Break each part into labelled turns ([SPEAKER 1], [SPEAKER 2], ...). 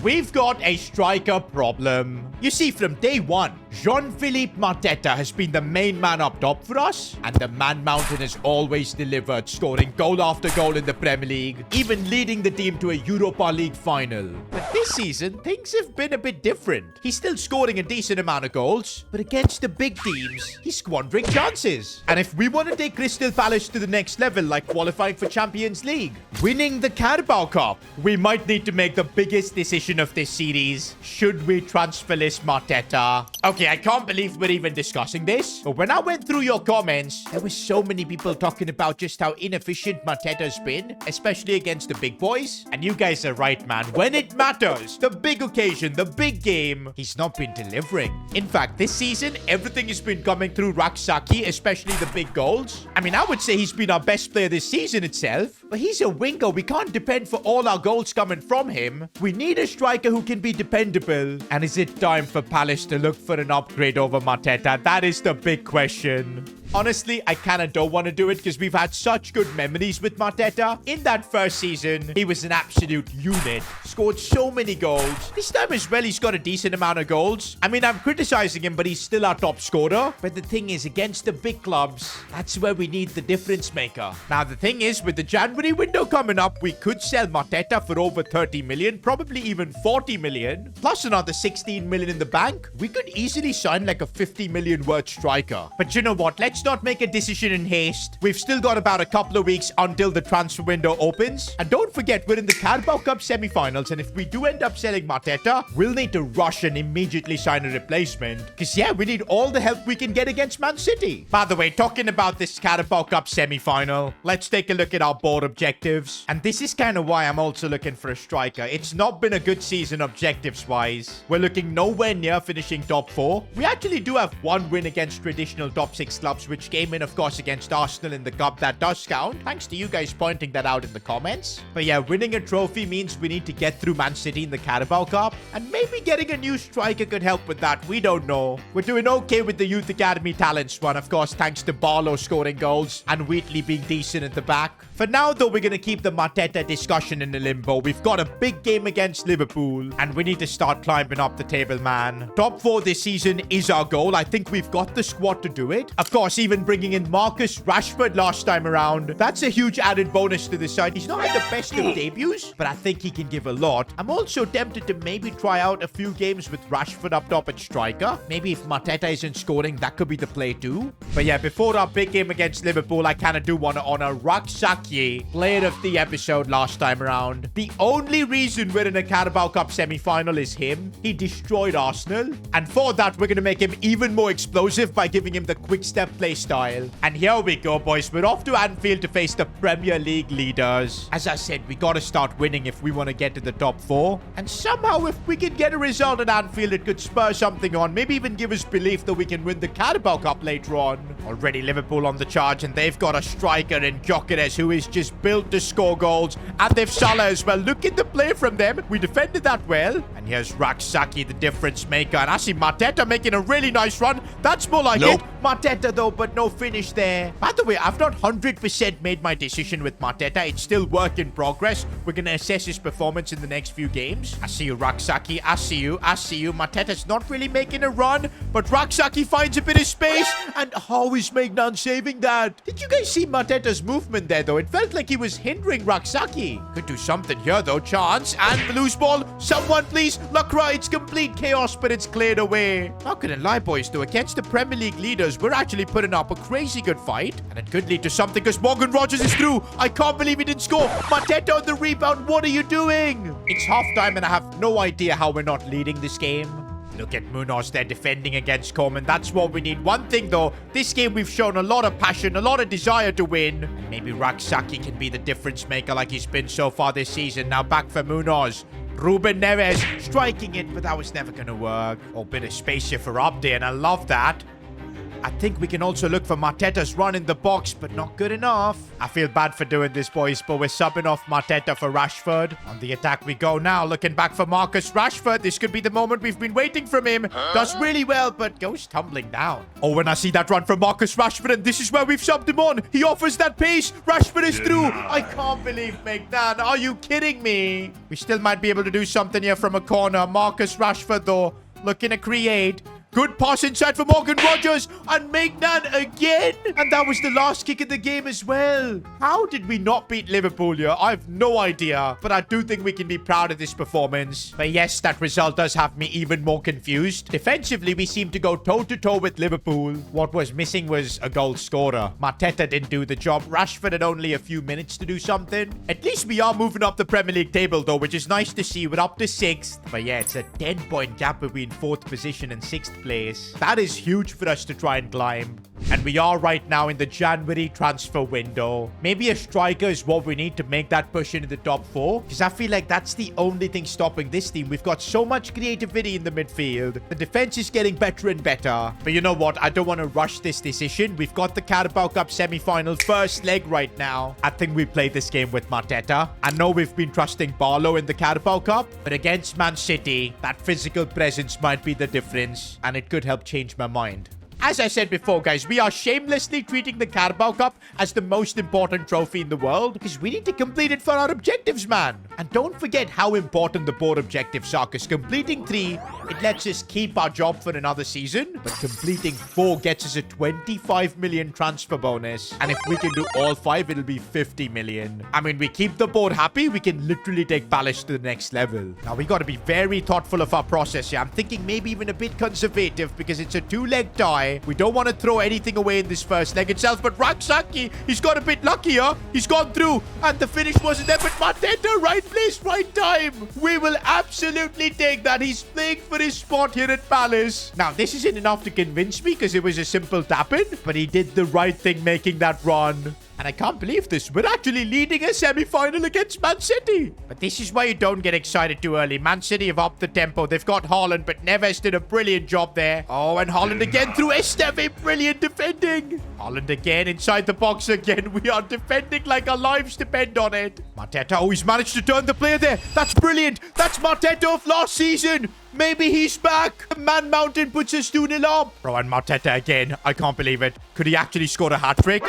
[SPEAKER 1] we've got a striker problem. You see, from day one, Jean-Philippe Mateta has been the main man up top for us, and the man mountain has always delivered, scoring goal after goal in the Premier League, even leading the team to a Europa League final. But this season, things have been a bit different. He's still scoring a decent amount of goals, but against the big teams, he's squandering chances. And if we want to take Crystal Palace to the next level, like qualifying for Champions League, winning the Carabao Cup, we might need to make the biggest decision of this series. Should we transfer list Mateta? Okay, I can't believe we're even discussing this, but when I went through your comments, there were so many people talking about just how inefficient Mateta's been, especially against the big boys. And you guys are right, man. When it matters, the big occasion, the big game, he's not been delivering. In fact, this season, everything has been coming through Raksaki, especially the big goals. I mean, I would say he's been our best player this season itself, but he's a winger. We can't depend for all our goals coming from him. We need a striker who can be dependable. And is it time for Palace to look for an upgrade over Mateta? That is the big question. Honestly, I kind of don't want to do it because we've had such good memories with Mateta. In that first season, he was an absolute unit. Scored so many goals. This time as well, he's got a decent amount of goals. I mean, I'm criticizing him, but he's still our top scorer. But the thing is, against the big clubs, that's where we need the difference maker. Now, the thing is, with the January window coming up, we could sell Mateta for over 30 million, probably even 40 million, plus another 16 million in the bank. We could easily sign like a 50 million worth striker. But you know what? Let's not make a decision in haste. We've still got about a couple of weeks until the transfer window opens. And don't forget, we're in the Carabao Cup semi-finals, and if we do end up selling Mateta, we'll need to rush and immediately sign a replacement. Because yeah, we need all the help we can get against Man City. By the way, talking about this Carabao Cup semi-final, let's take a look at our board objectives. And this is kind of why I'm also looking for a striker. It's not been a good season objectives-wise. We're looking nowhere near finishing top 4. We actually do have one win against traditional top 6 clubs, which came in, of course, against Arsenal in the cup. That does count. Thanks to you guys pointing that out in the comments. But yeah, winning a trophy means we need to get through Man City in the Carabao Cup. And maybe getting a new striker could help with that. We don't know. We're doing okay with the Youth Academy talents one, of course, thanks to Barlow scoring goals and Wheatley being decent at the back. For now, though, we're going to keep the Mateta discussion in the limbo. We've got a big game against Liverpool, and we need to start climbing up the table, man. Top 4 this season is our goal. I think we've got the squad to do it. Of course, even bringing in Marcus Rashford last time around, that's a huge added bonus to the side. He's not had the best of debuts, but I think he can give a lot. I'm also tempted to maybe try out a few games with Rashford up top at striker. Maybe if Mateta isn't scoring, that could be the play too. But yeah, before our big game against Liverpool, I kind of do want to honor Raksaki, player of the episode last time around. The only reason we're in a Carabao Cup semi-final is him. He destroyed Arsenal. And for that, we're going to make him even more explosive by giving him the quick step play style. And here we go, boys. We're off to Anfield to face the Premier League leaders. As I said, we got to start winning if we want to get to the top 4. And somehow, if we can get a result at Anfield, it could spur something on. Maybe even give us belief that we can win the Carabao Cup later on. Already Liverpool on the charge, and they've got a striker in Gyökeres who is just built to score goals. And they've Salah as well. Look at the play from them. We defended that well. And here's Raksaki, the difference maker. And I see Mateta making a really nice run. That's more like it. Mateta, though, but no finish there. By the way, I've not 100% made my decision with Mateta. It's still work in progress. We're going to assess his performance in the next few games. I see you, Raksaki. I see you. I see you. Mateta's not really making a run, but Raksaki finds a bit of space. And how is Maignan saving that? Did you guys see Mateta's movement there, though? It felt like he was hindering Raksaki. Could do something here, though. Chance. And the loose ball. Someone, please. Lacroix, it's complete chaos, but it's cleared away. Not gonna lie, boys, though. Against the Premier League leaders, we're actually putting up a crazy good fight. And it could lead to something because Morgan Rogers is through. I can't believe he didn't score. Mateta on the rebound. What are you doing? It's halftime, and I have no idea how we're not leading this game. Look at Munoz there defending against Coleman. That's what we need. One thing, though. This game, we've shown a lot of passion, a lot of desire to win. And maybe Raksaki can be the difference maker like he's been so far this season. Now back for Munoz. Ruben Neves striking it, but that was never going to work. Oh, bit of space here for Abdi, and I love that. I think we can also look for Mateta's run in the box, but not good enough. I feel bad for doing this, boys, but we're subbing off Mateta for Rashford. On the attack we go now, looking back for Marcus Rashford. This could be the moment we've been waiting from him. Does really well, but goes tumbling down. Oh, when I see that run from Marcus Rashford, and this is where we've subbed him on. He offers that pace. Rashford is through. I can't believe Mateta. Are you kidding me? We still might be able to do something here from a corner. Marcus Rashford, though, looking to create. Good pass inside for Morgan Rogers. And Maignan again. And that was the last kick of the game as well. How did we not beat Liverpool here? I have no idea. But I do think we can be proud of this performance. But yes, that result does have me even more confused. Defensively, we seem to go toe-to-toe with Liverpool. What was missing was a goal scorer. Mateta didn't do the job. Rashford had only a few minutes to do something. At least we are moving up the Premier League table, though, which is nice to see. We're up to 6th. But yeah, it's a 10-point gap between 4th position and 6th place. That is huge for us to try and climb. And we are right now in the January transfer window. Maybe a striker is what we need to make that push into the top 4. Because I feel like that's the only thing stopping this team. We've got so much creativity in the midfield. The defense is getting better and better. But you know what? I don't want to rush this decision. We've got the Carabao Cup semi-final first leg right now. I think we play this game with Mateta. I know we've been trusting Barlow in the Carabao Cup. But against Man City, that physical presence might be the difference. And it could help change my mind. As I said before, guys, we are shamelessly treating the Carabao Cup as the most important trophy in the world because we need to complete it for our objectives, man. And don't forget how important the board objectives are, because completing 3, it lets us keep our job for another season, but completing 4 gets us a 25 million transfer bonus. And if we can do all 5, it'll be 50 million. I mean, we keep the board happy, we can literally take Palace to the next level. Now, we got to be very thoughtful of our process here. I'm thinking maybe even a bit conservative because it's a 2-leg tie. We don't want to throw anything away in this first leg itself, but Raksaki, he's got a bit luckier. He's gone through, and the finish wasn't there, but Mateta, right place, right time. We will absolutely take that. He's playing for his spot here at Palace. Now, this isn't enough to convince me because it was a simple tap-in, but he did the right thing making that run. And I can't believe this. We're actually leading a semi-final against Man City. But this is why you don't get excited too early. Man City have upped the tempo. They've got Haaland, but Neves did a brilliant job there. Oh, and Haaland again through Esteve. Brilliant defending. Haaland again inside the box again. We are defending like our lives depend on it. Mateta, oh, he's managed to turn the player there. That's brilliant. That's Mateta of last season. Maybe he's back. Man Mountain puts us 2-0 up. Bro, and Mateta again. I can't believe it. Could he actually score a hat-trick?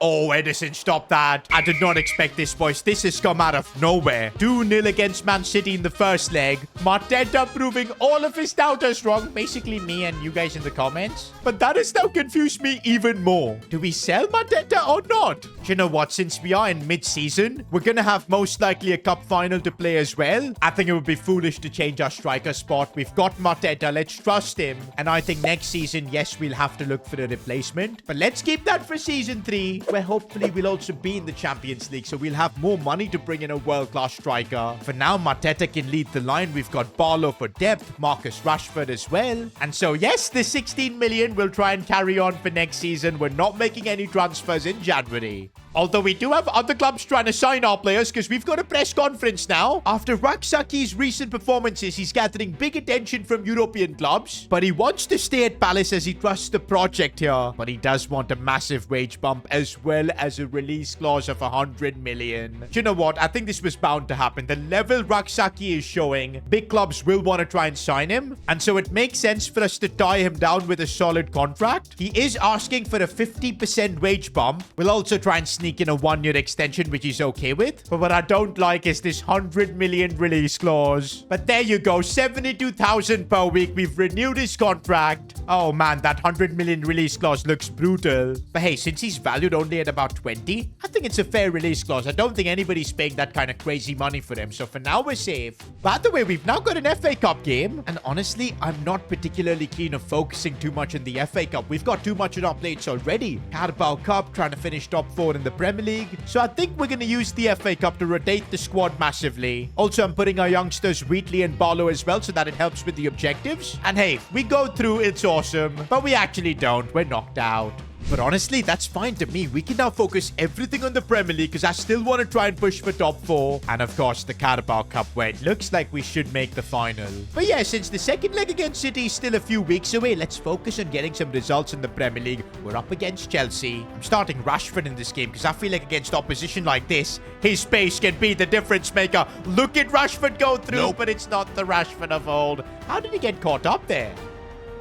[SPEAKER 1] Oh, Edison, stop that. I did not expect this, boys. This has come out of nowhere. 2-0 against Man City in the first leg. Mateta proving all of his doubters wrong. Basically me and you guys in the comments. But that has now confused me even more. Do we sell Mateta or not? You know what? Since we are in mid-season, we're going to have most likely a cup final to play as well. I think it would be foolish to change our striker spot. We've got Mateta. Let's trust him. And I think next season, yes, we'll have to look for a replacement. But let's keep that for season 3. Where hopefully we'll also be in the Champions League, so we'll have more money to bring in a world-class striker. For now, Mateta can lead the line. We've got Barlow for depth, Marcus Rashford as well. And so, yes, the 16 million will try and carry on for next season. We're not making any transfers in January. Although we do have other clubs trying to sign our players because we've got a press conference now. After Raksaki's recent performances, he's gathering big attention from European clubs. But he wants to stay at Palace as he trusts the project here. But he does want a massive wage bump as well as a release clause of 100 million. Do you know what? I think this was bound to happen. The level Raksaki is showing, big clubs will want to try and sign him. And so it makes sense for us to tie him down with a solid contract. He is asking for a 50% wage bump. We'll also try and sneak in a 1-year extension, which he's okay with. But what I don't like is this 100 million release clause. But there you go, 72,000 per week. We've renewed his contract. Oh man, that 100 million release clause looks brutal. But hey, since he's valued only at about 20, I think it's a fair release clause. I don't think anybody's paying that kind of crazy money for him. So for now, we're safe. By the way, we've now got an FA Cup game. And honestly, I'm not particularly keen of focusing too much on the FA Cup. We've got too much on our plates already. Carabao Cup, trying to finish top 4 in the Premier League. So I think we're going to use the FA Cup to rotate the squad massively. Also, I'm putting our youngsters Wheatley and Barlow as well so that it helps with the objectives. And hey, if we go through, it's awesome. But we actually don't. We're knocked out. But honestly, that's fine to me. We can now focus everything on the Premier League because I still want to try and push for top 4. And of course, the Carabao Cup, where it looks like we should make the final. But yeah, since the second leg against City is still a few weeks away, let's focus on getting some results in the Premier League. We're up against Chelsea. I'm starting Rashford in this game because I feel like against opposition like this, his pace can be the difference maker. Look at Rashford go through, but it's not the Rashford of old. How did he get caught up there?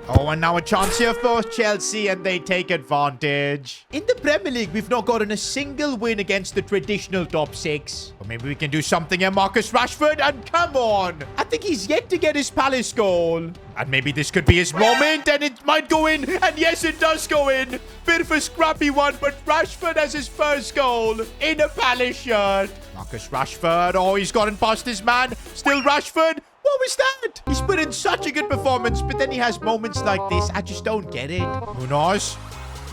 [SPEAKER 1] Oh, and now a chance here for Chelsea, and they take advantage. In the Premier League, we've not gotten a single win against the traditional top 6. Or maybe we can do something here, Marcus Rashford, and come on. I think he's yet to get his Palace goal. And maybe this could be his moment, and it might go in. And yes, it does go in. Bit of a scrappy one, but Rashford has his first goal in a Palace shirt. Marcus Rashford. Oh, he's gotten past his man. Still Rashford. What was that? He's put in such a good performance, but then he has moments like this. I just don't get it. Munoz.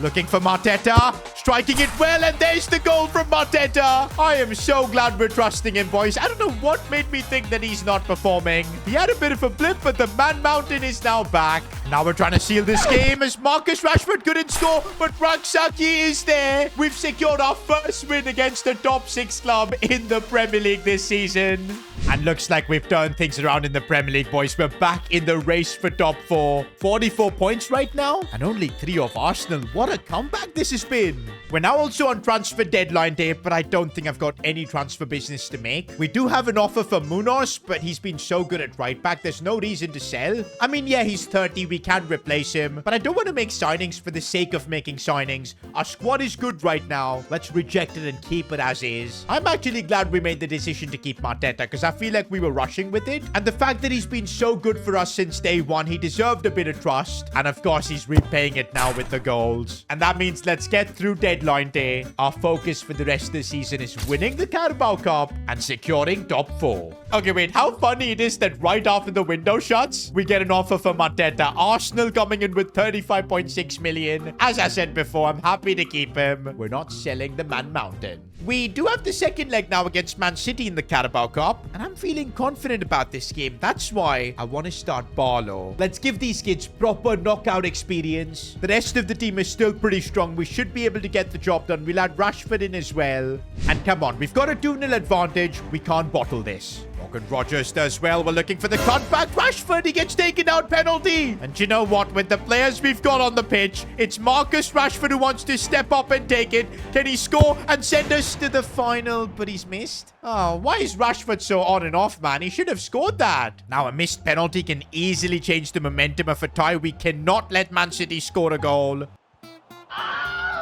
[SPEAKER 1] Looking for Mateta. Striking it well, and there's the goal from Mateta. I am so glad we're trusting him, boys. I don't know what made me think that he's not performing. He had a bit of a blip, but the man mountain is now back. Now we're trying to seal this game as Marcus Rashford couldn't score, but Raksaki is there. We've secured our first win against a top 6 club in the Premier League this season. And looks like we've turned things around in the Premier League, boys. We're back in the race for top 4. 44 points right now, and only 3 of Arsenal. What a comeback this has been. We're now also on transfer deadline day, but I don't think I've got any transfer business to make. We do have an offer for Munoz, but he's been so good at right back, there's no reason to sell. I mean, yeah, he's 30. We can replace him, but I don't want to make signings for the sake of making signings. Our squad is good right now. Let's reject it and keep it as is. I'm actually glad we made the decision to keep Mateta because I feel like we were rushing with it. And the fact that he's been so good for us since day 1, he deserved a bit of trust. And of course, he's repaying it now with the goals. And that means let's get through deadline day. Our focus for the rest of the season is winning the Carabao Cup and securing top 4. Okay, wait, how funny it is that right after the window shuts, we get an offer for Mateta. Arsenal coming in with 35.6 million. As I said before, I'm happy to keep him. We're not selling the Man Mountain. We do have the second leg now against Man City in the Carabao Cup, and I'm feeling confident about this game. That's why I want to start Barlow. Let's give these kids proper knockout experience. The rest of the team is still pretty strong. We should be able to get the job done. We'll add Rashford in as well. And come on, we've got a 2-0 advantage. We can't bottle this. Morgan Rogers does well. We're looking for the cutback. Rashford, he gets taken out, penalty. And you know what? With the players we've got on the pitch, it's Marcus Rashford who wants to step up and take it. Can he score and send us to the final? But he's missed. Oh, why is Rashford so on and off, man? He should have scored that. Now, a missed penalty can easily change the momentum of a tie. We cannot let Man City score a goal.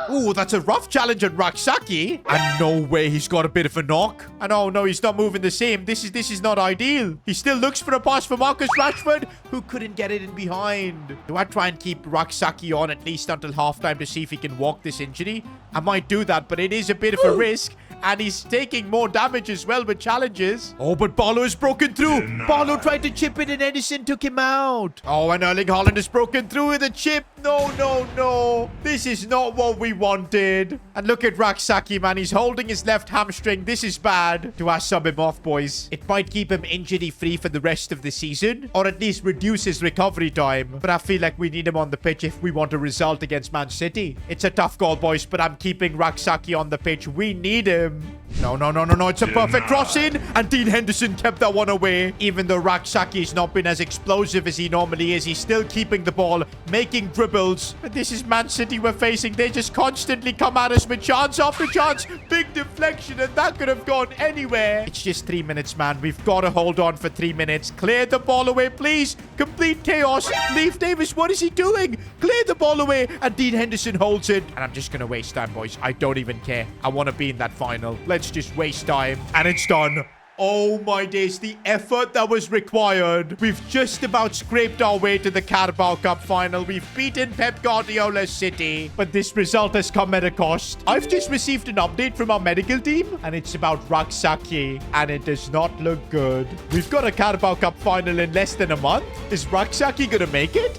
[SPEAKER 1] Ooh, that's a rough challenge on Raksaki. And no way, he's got a bit of a knock. And oh no, he's not moving the same. This is not ideal. He still looks for a pass for Marcus Rashford, who couldn't get it in behind. Do I try and keep Raksaki on at least until halftime to see if he can walk this injury? I might do that, but it is a bit of a risk. And he's taking more damage as well with challenges. Oh, but Barlow has broken through. Barlow tried to chip it and Edison took him out. Oh, and Erling Haaland has broken through with a chip. No, no, no. This is not what we wanted. And look at Raksaki, man. He's holding his left hamstring. This is bad. Do I sub him off, boys? It might keep him injury-free for the rest of the season, or at least reduce his recovery time. But I feel like we need him on the pitch if we want a result against Man City. It's a tough call, boys, but I'm keeping Raksaki on the pitch. We need him. No, no, no, no, no. It's a perfect cross in. And Dean Henderson kept that one away. Even though Raksaki has not been as explosive as he normally is, he's still keeping the ball, making dribbles. But this is Man City we're facing. They just constantly come at us with chance after chance. Big deflection, and that could have gone anywhere. It's just 3 minutes, man. We've got to hold on for 3 minutes. Clear the ball away, please. Complete chaos. Leif Davis, what is he doing? Clear the ball away. And Dean Henderson holds it. And I'm just going to waste time, boys. I don't even care. I want to be in that final. Let's just waste time. And it's done. Oh my days, the effort that was required. We've just about scraped our way to the Carabao Cup final. We've beaten Pep Guardiola's City, but this result has come at a cost. I've just received an update from our medical team, and it's about Raksaki, and it does not look good. We've got a Carabao Cup final in less than a month. Is Raksaki gonna make it?